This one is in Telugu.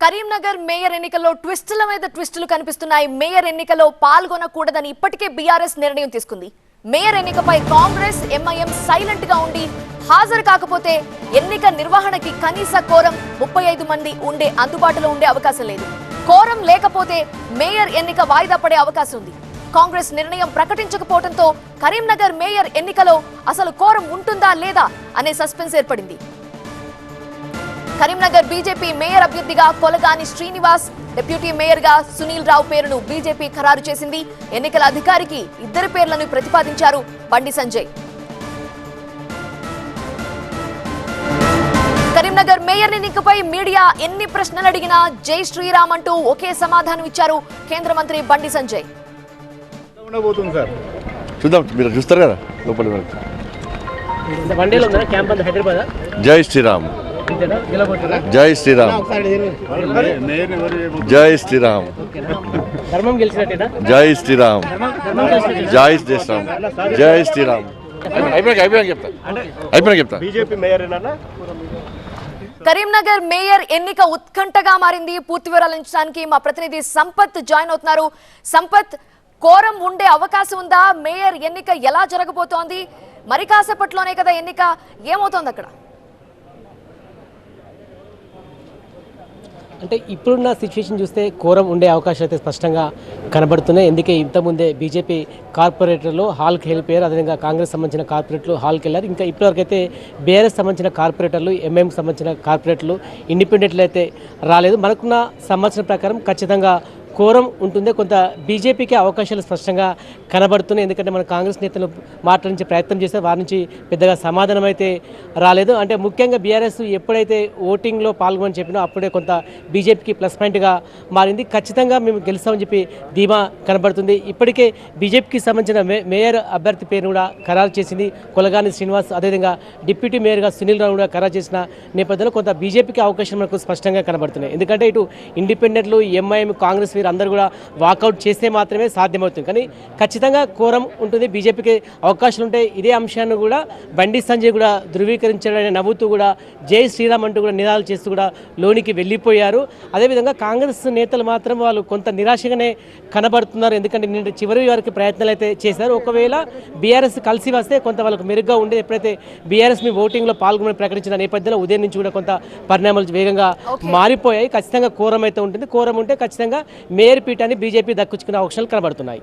కరీంనగర్ మేయర్ ఎన్నికల్లో ట్విస్టుల మీద ట్విస్టులు కనిపిస్తున్నాయి. మేయర్ ఎన్నికల్లో పాల్గొనకూడదని ఇప్పటికే బీఆర్ఎస్ నిర్ణయం తీసుకుంది. మేయర్ ఎన్నికపై కాంగ్రెస్ ఎంఐఎం సైలెంట్ గా ఉండి హాజరు కాకపోతే ఎన్నిక నిర్వహణకి కనీస కోరం 35 మంది ఉండే అందుబాటులో ఉండే అవకాశం లేదు. కోరం లేకపోతే మేయర్ ఎన్నిక వాయిదా పడే అవకాశం ఉంది. కాంగ్రెస్ నిర్ణయం ప్రకటించకపోవడంతో కరీంనగర్ మేయర్ ఎన్నికలో అసలు కోరం ఉంటుందా లేదా అనే సస్పెన్స్ ఏర్పడింది. కరీంనగర్ బీజేపీ మేయర్ అభ్యర్థిగా కొలగాని శ్రీనివాస్, డిప్యూటీ మేయర్ గా సునీల్ రావు పేరును బీజేపీ ఖరారు చేసింది. ఎన్నికల అధికారికి ఇద్దరి పేర్లను ప్రతిపాదించారు బండి సంజయ్. కరీంనగర్ మేయర్ ఎన్నికపై మీడియా ఎన్ని ప్రశ్నలు అడిగినా జై శ్రీరామ్ అంటూ ఒకే సమాధానం ఇచ్చారు కేంద్ర మంత్రి బండి సంజయ్. చూద్దాం, మీరు చూస్తారు కదా లోపల. జై శ్రీరామ్, జై శ్రీరామ్, జై శ్రీరామ్, జై శ్రీరామ్, జై శ్రీరామ్, జై శ్రీరామ్. అయిపోయినా చెప్తా. కరీంనగర్ మేయర్ ఎన్నిక ఉత్కంఠగా మారింది. పూర్తి వివరాలు ఇచ్చడానికి మా ప్రతినిధి సంపత్ జాయిన్ అవుతున్నారు. సంపత్, కోరం ఉండే అవకాశం ఉందా? మేయర్ ఎన్నిక ఎలా జరగబోతోంది? మరి కాసేపట్లోనే కదా ఎన్నిక, ఏమవుతోంది అక్కడ? అంటే ఇప్పుడున్న సిచ్యువేషన్ చూస్తే కోరం ఉండే అవకాశాలు అయితే స్పష్టంగా కనబడుతున్నాయి. ఎందుకే ఇంతకుముందే బీజేపీ కార్పొరేటర్లు హాల్కి వెళ్ళిపోయారు, అదేవిధంగా కాంగ్రెస్ సంబంధించిన కార్పొరేటర్లు హాల్కి వెళ్ళారు. ఇంకా ఇప్పటివరకైతే బీఆర్ఎస్ సంబంధించిన కార్పొరేటర్లు, ఎంఐఎం సంబంధించిన కార్పొరేటర్లు, ఇండిపెండెంట్లు అయితే రాలేదు. మనకున్న సమాచారం ప్రకారం ఖచ్చితంగా కోరం ఉంటుంది. కొంత బీజేపీకి అవకాశాలు స్పష్టంగా కనబడుతున్నాయి. ఎందుకంటే మన కాంగ్రెస్ నేతలు మాట్లాడించే ప్రయత్నం చేస్తే వారి నుంచి పెద్దగా సమాధానం అయితే రాలేదు. అంటే ముఖ్యంగా బీఆర్ఎస్ ఎప్పుడైతే ఓటింగ్లో పాల్గొని చెప్పినో అప్పుడే కొంత బీజేపీకి ప్లస్ పాయింట్గా మారింది. ఖచ్చితంగా మేము గెలుస్తామని చెప్పి ధీమా కనబడుతుంది. ఇప్పటికే బీజేపీకి సంబంధించిన మేయర్ అభ్యర్థి పేరును కూడా ఖరారు చేసింది కొలగాని శ్రీనివాస్, అదేవిధంగా డిప్యూటీ మేయర్గా సునీల్ రావు కూడా ఖరారు చేసిన నేపథ్యంలో కొంత బీజేపీకి అవకాశం మనకు స్పష్టంగా కనబడుతున్నాయి. ఎందుకంటే ఇటు ఇండిపెండెంట్లు, ఎంఐఎం, కాంగ్రెస్ అందరూ కూడా వాకౌట్ చేస్తే మాత్రమే సాధ్యమవుతుంది. కానీ ఖచ్చితంగా కోరం ఉంటుంది, బీజేపీకి అవకాశాలు ఉంటాయి. ఇదే అంశాన్ని కూడా బండి సంజయ్ కూడా ధృవీకరించడానికి నవ్వుతూ కూడా జై శ్రీరామ్ అంటూ కూడా నినాదాలు చేస్తూ కూడా లోనికి వెళ్ళిపోయారు. అదేవిధంగా కాంగ్రెస్ నేతలు మాత్రం వాళ్ళు కొంత నిరాశగానే కనబడుతున్నారు. ఎందుకంటే నిన్న చివరి వరకు ప్రయత్నాలు అయితే చేశారు. ఒకవేళ బీఆర్ఎస్ కలిసి వస్తే కొంత వాళ్ళకు మెరుగ్గా ఉండేది. ఎప్పుడైతే బీఆర్ఎస్ మీ ఓటింగ్లో పాల్గొని ప్రకటించిన నేపథ్యంలో ఉదయం నుంచి కూడా కొంత పరిణామాలు వేగంగా మారిపోయాయి. ఖచ్చితంగా కోరం అయితే ఉంటుంది. కోరం ఉంటే ఖచ్చితంగా మేయర్ పీఠాన్ని బీజేపీ దక్కించుకునే అవకాశాలు కనబడుతున్నాయి.